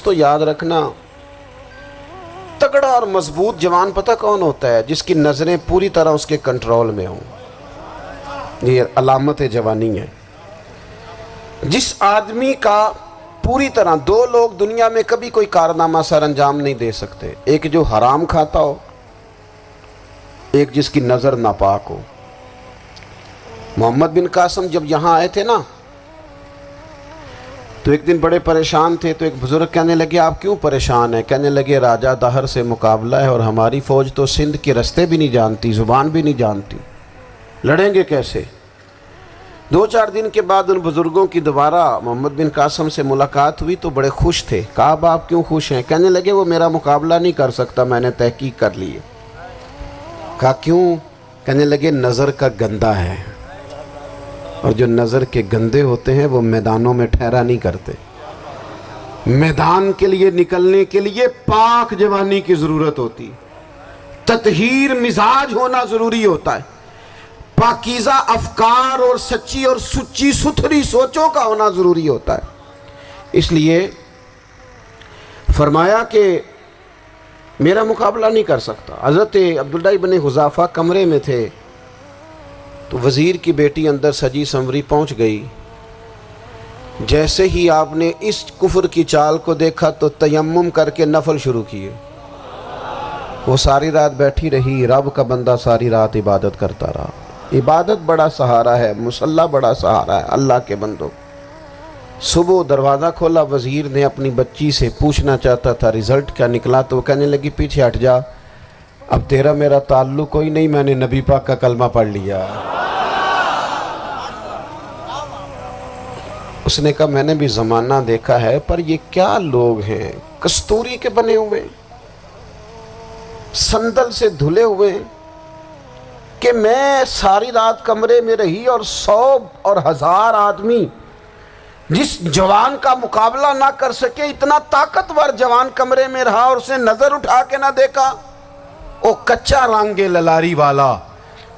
دوستو یاد رکھنا، تگڑا اور مضبوط جوان پتہ کون ہوتا ہے؟ جس کی نظریں پوری طرح اس کے کنٹرول میں ہوں۔ یہ علامت جوانی ہے۔ جس آدمی کا پوری طرح، دو لوگ دنیا میں کبھی کوئی کارنامہ سر انجام نہیں دے سکتے، ایک جو حرام کھاتا ہو، ایک جس کی نظر ناپاک ہو۔ محمد بن قاسم جب یہاں آئے تھے نا تو ایک دن بڑے پریشان تھے، تو ایک بزرگ کہنے لگے آپ کیوں پریشان ہیں؟ کہنے لگے راجہ دہر سے مقابلہ ہے اور ہماری فوج تو سندھ کے رستے بھی نہیں جانتی، زبان بھی نہیں جانتی، لڑیں گے کیسے؟ 2-4 دن کے بعد ان بزرگوں کی دوبارہ محمد بن قاسم سے ملاقات ہوئی تو بڑے خوش تھے۔ کہا اب آپ کیوں خوش ہیں؟ کہنے لگے وہ میرا مقابلہ نہیں کر سکتا، میں نے تحقیق کر لی ہے۔ کہا کیوں؟ کہنے لگے نظر کا گندہ ہے، اور جو نظر کے گندے ہوتے ہیں وہ میدانوں میں ٹھہرا نہیں کرتے۔ میدان کے لیے نکلنے کے لیے پاک جوانی کی ضرورت ہوتی، تطہیر مزاج ہونا ضروری ہوتا ہے، پاکیزہ افکار اور سچی اور سچی ستھری سوچوں کا ہونا ضروری ہوتا ہے۔ اس لیے فرمایا کہ میرا مقابلہ نہیں کر سکتا۔ حضرت عبداللہ ابن حذافہ کمرے میں تھے تو وزیر کی بیٹی اندر سجی سنوری پہنچ گئی۔ جیسے ہی آپ نے اس کفر کی چال کو دیکھا تو تیمم کر کے نفل شروع کیے۔ وہ ساری رات بیٹھی رہی، رب کا بندہ ساری رات عبادت کرتا رہا۔ عبادت بڑا سہارا ہے، مصلی بڑا سہارا ہے اللہ کے بندوں۔ صبح دروازہ کھولا، وزیر نے اپنی بچی سے پوچھنا چاہتا تھا رزلٹ کیا نکلا، تو وہ کہنے لگی پیچھے ہٹ جا، اب تیرا میرا تعلق کوئی نہیں، میں نے نبی پاک کا کلمہ پڑھ لیا۔ اس نے کہا میں نے بھی زمانہ دیکھا ہے، پر یہ کیا لوگ ہیں، کستوری کے بنے ہوئے، سندل سے دھلے ہوئے، کہ میں ساری رات کمرے میں رہی اور 100 اور 1000 آدمی جس جوان کا مقابلہ نہ کر سکے، اتنا طاقتور جوان کمرے میں رہا اور اسے نظر اٹھا کے نہ دیکھا۔ او کچا رنگے للاری والا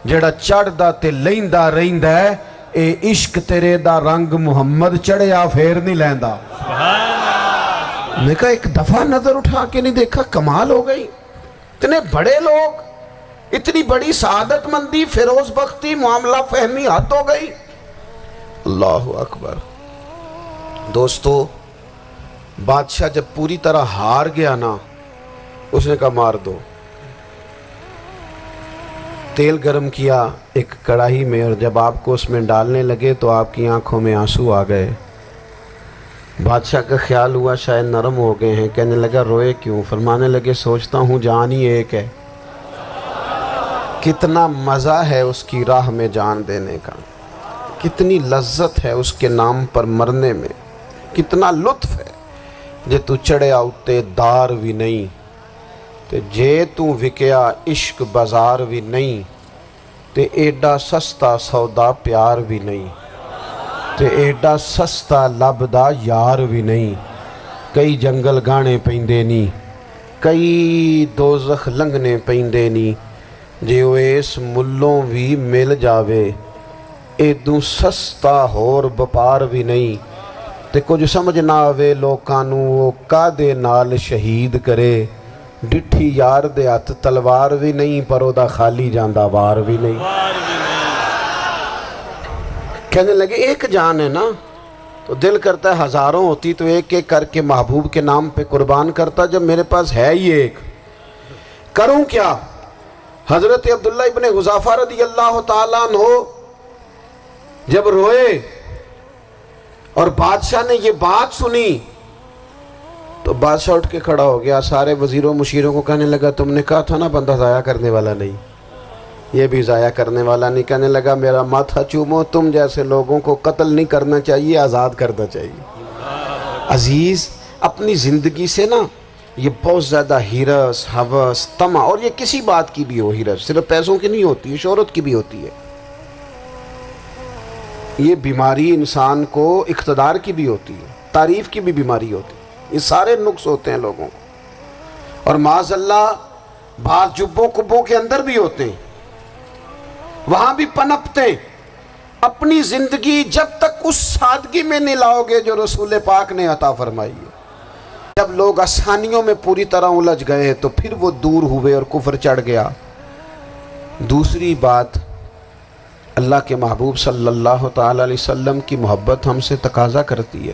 جڑا چڑھدا تے لیندا رہندا ہے، اے عشق تیرے دا رنگ محمد چڑھیا پھر نہیں لیندا۔ میں کہا ایک دفعہ نظر اٹھا کے نہیں دیکھا، کمال ہو گئی۔ اتنے بڑے لوگ، اتنی بڑی سعادت مندی، فیروز بختی، معاملہ فہمی حد ہو گئی۔ اللہ اکبر۔ دوستو بادشاہ جب پوری طرح ہار گیا نا، اس نے کہا مار دو۔ تیل گرم کیا ایک کڑاہی میں، اور جب آپ کو اس میں ڈالنے لگے تو آپ کی آنکھوں میں آنسو آ گئے۔ بادشاہ کا خیال ہوا شاید نرم ہو گئے ہیں، کہنے لگا روئے کیوں؟ فرمانے لگے سوچتا ہوں جان ہی ایک ہے، کتنا مزہ ہے اس کی راہ میں جان دینے کا، کتنی لذت ہے اس کے نام پر مرنے میں، کتنا لطف ہے۔ جے تو چڑھیا اتے دار بھی نہیں، تے جے تو وکیا عشق بازار بھی نہیں، تے ایڈا سستا سودا پیار بھی نہیں، تے ایڈا سستا لبدا یار بھی نہیں۔ کئی جنگل گانے پیندے نہیں، کئی دوزخ لنگنے پیندے نہیں، جے وہ اس ملوں بھی مل جاوے، ایدوں سستا ہور بپار بھی نہیں۔ تے کچھ سمجھ نہ آوے لوکانوں وہ کادے نال شہید کرے، ڈٹھی یار دے ہاتھ تلوار بھی نہیں، پر او دا خالی جاندہ وار بھی نہیں۔ کہنے لگے ایک جان ہے نا، تو دل کرتا ہے ہزاروں ہوتی تو ایک ایک کر کے محبوب کے نام پہ قربان کرتا، جب میرے پاس ہے ہی ایک، کروں کیا؟ حضرت عبداللہ ابن حذافہ رضی اللہ تعالیٰ عنہ جب روئے اور بادشاہ نے یہ بات سنی تو بادشاہ اٹھ کے کھڑا ہو گیا، سارے وزیروں مشیروں کو کہنے لگا تم نے کہا تھا نا بندہ ضائع کرنے والا نہیں، یہ بھی ضائع کرنے والا نہیں۔ کہنے لگا میرا ماتھا چومو، تم جیسے لوگوں کو قتل نہیں کرنا چاہیے، آزاد کرنا چاہیے۔ عزیز اپنی زندگی سے نا یہ بہت زیادہ ہرس، ہوس، طمع، اور یہ کسی بات کی بھی ہو، ہرس صرف پیسوں کی نہیں ہوتی ہے، شہرت کی بھی ہوتی ہے، یہ بیماری انسان کو اقتدار کی بھی ہوتی ہے، تعریف کی بھی بیماری ہوتی ہے، یہ سارے نقص ہوتے ہیں لوگوں کو، اور معاذ اللہ بعض جبوں کبوں کے اندر بھی ہوتے ہیں، وہاں بھی پنپتے ہیں۔ اپنی زندگی جب تک اس سادگی میں نہیں لاؤ گے جو رسول پاک نے عطا فرمائی ہے، جب جب لوگ آسانیوں میں پوری طرح الجھ گئے تو پھر وہ دور ہوئے اور کفر چڑھ گیا۔ دوسری بات، اللہ کے محبوب صلی اللہ تعالی علیہ وسلم کی محبت ہم سے تقاضا کرتی ہے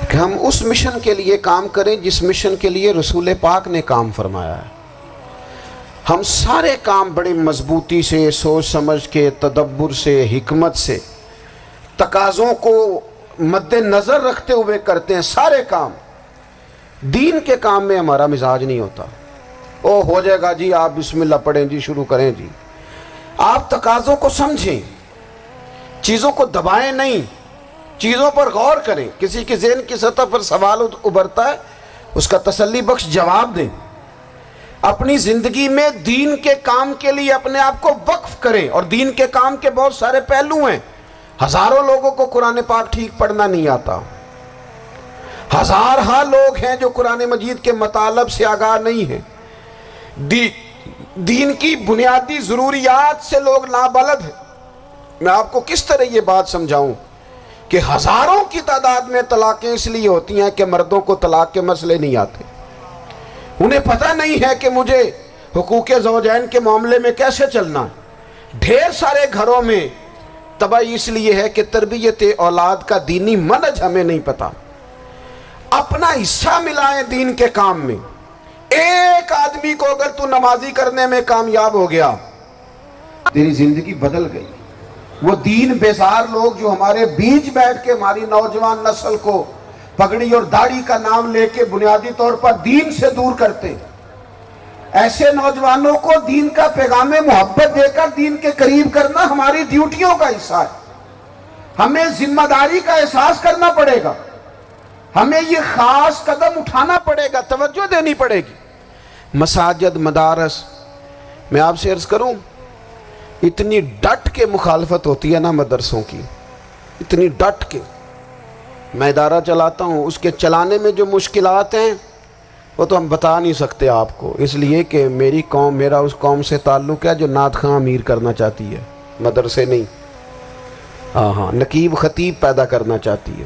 کہ ہم اس مشن کے لیے کام کریں جس مشن کے لیے رسول پاک نے کام فرمایا ہے۔ ہم سارے کام بڑی مضبوطی سے، سوچ سمجھ کے، تدبر سے، حکمت سے، تقاضوں کو مد نظر رکھتے ہوئے کرتے ہیں سارے کام۔ دین کے کام میں ہمارا مزاج نہیں ہوتا، او ہو جائے گا جی، آپ بسم اللہ پڑھیں جی، شروع کریں جی۔ آپ تقاضوں کو سمجھیں، چیزوں کو دبائیں نہیں، چیزوں پر غور کریں۔ کسی کے ذہن کی سطح پر سوال ابھرتا ہے، اس کا تسلی بخش جواب دیں۔ اپنی زندگی میں دین کے کام کے لیے اپنے آپ کو وقف کریں، اور دین کے کام کے بہت سارے پہلو ہیں۔ ہزاروں لوگوں کو قرآن پاک ٹھیک پڑھنا نہیں آتا، ہزارہ لوگ ہیں جو قرآن مجید کے مطالب سے آگاہ نہیں ہیں، دین کی بنیادی ضروریات سے لوگ نابلد ہیں۔ میں آپ کو کس طرح یہ بات سمجھاؤں کہ ہزاروں کی تعداد میں طلاقیں اس لیے ہوتی ہیں کہ مردوں کو طلاق کے مسئلے نہیں آتے، انہیں پتہ نہیں ہے کہ مجھے حقوق زوجین کے معاملے میں کیسے چلنا ہے۔ ڈھیر سارے گھروں میں تباہی اس لیے ہے کہ تربیت اولاد کا دینی منہج ہمیں نہیں پتا۔ اپنا حصہ ملائیں دین کے کام میں۔ ایک آدمی کو اگر تو نمازی کرنے میں کامیاب ہو گیا، تیری زندگی بدل گئی۔ وہ دین بیزار لوگ جو ہمارے بیچ بیٹھ کے ہماری نوجوان نسل کو پگڑی اور داڑھی کا نام لے کے بنیادی طور پر دین سے دور کرتے، ایسے نوجوانوں کو دین کا پیغام محبت دے کر دین کے قریب کرنا ہماری ڈیوٹیوں کا حصہ ہے۔ ہمیں ذمہ داری کا احساس کرنا پڑے گا، ہمیں یہ خاص قدم اٹھانا پڑے گا، توجہ دینی پڑے گی۔ مساجد، مدارس، میں آپ سے عرض کروں، اتنی ڈٹ کے مخالفت ہوتی ہے نا مدرسوں کی، اتنی ڈٹ کے۔ میں ادارہ چلاتا ہوں، اس کے چلانے میں جو مشکلات ہیں وہ تو ہم بتا نہیں سکتے آپ کو، اس لیے کہ میری قوم، میرا اس قوم سے تعلق ہے جو نعت خواں امیر کرنا چاہتی ہے، مدرسے نہیں۔ ہاں، نقیب خطیب پیدا کرنا چاہتی ہے،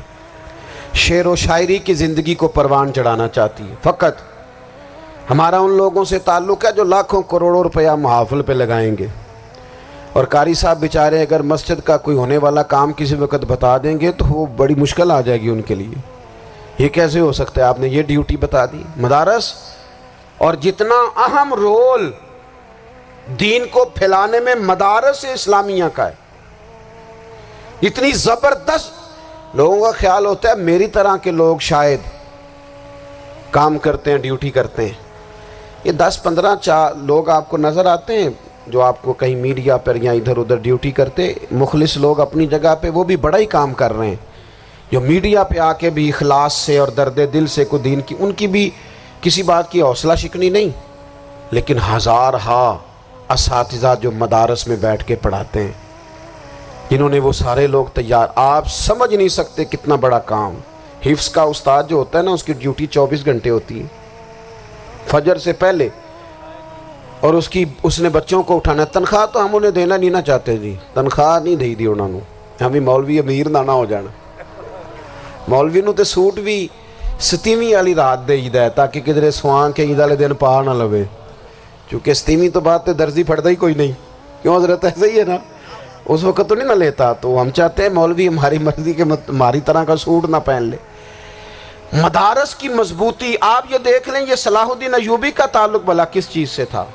شعر و شاعری کی زندگی کو پروان چڑھانا چاہتی ہے۔ فقط ہمارا ان لوگوں سے تعلق ہے جو لاکھوں کروڑوں روپیہ محافل پہ لگائیں گے، اور قاری صاحب بیچارے اگر مسجد کا کوئی ہونے والا کام کسی وقت بتا دیں گے تو وہ بڑی مشکل آ جائے گی ان کے لیے۔ یہ کیسے ہو سکتا ہے، آپ نے یہ ڈیوٹی بتا دی؟ مدارس، اور جتنا اہم رول دین کو پھیلانے میں مدارس اسلامیہ کا ہے، اتنی زبردست، لوگوں کا خیال ہوتا ہے میری طرح کے لوگ شاید کام کرتے ہیں، ڈیوٹی کرتے ہیں۔ یہ 10-15 لوگ آپ کو نظر آتے ہیں جو آپ کو کہیں میڈیا پر یا ادھر ادھر ڈیوٹی کرتے، مخلص لوگ اپنی جگہ پہ، وہ بھی بڑا ہی کام کر رہے ہیں، جو میڈیا پہ آ کے بھی اخلاص سے اور درد دل سے کو دین کی، ان کی بھی کسی بات کی حوصلہ شکنی نہیں۔ لیکن ہزارہ اساتذہ جو مدارس میں بیٹھ کے پڑھاتے ہیں، جنہوں نے وہ سارے لوگ تیار، آپ سمجھ نہیں سکتے کتنا بڑا کام۔ حفظ کا استاد جو ہوتا ہے نا، اس کی ڈیوٹی 24 گھنٹے ہوتی ہے، فجر سے پہلے، اور اس نے بچوں کو اٹھانا ہے۔ تنخواہ تو ہم انہیں دینا نہیں نہ چاہتے جی، تنخواہ نہیں دے دی انہوں نے، ہمیں مولوی امیر نہ ہو جانا۔ مولوی نو تے سوٹ بھی 27ویں والی رات دے ہے تاکہ کدھر سوان کے عید والے دن پا نہ لوے، چونکہ 27ویں تو بعد تے درزی پھڑتا ہی کوئی نہیں، کیوں حضرت؟ ایسا ہی ہے نا، اس وقت تو نہیں نہ لیتا۔ تو ہم چاہتے ہیں مولوی ہماری مرضی کے ہماری طرح کا سوٹ نہ پہن لے۔ مدارس کی مضبوطی، آپ یہ دیکھ لیں، یہ صلاح الدین ایوبی کا تعلق بھلا کس چیز سے تھا؟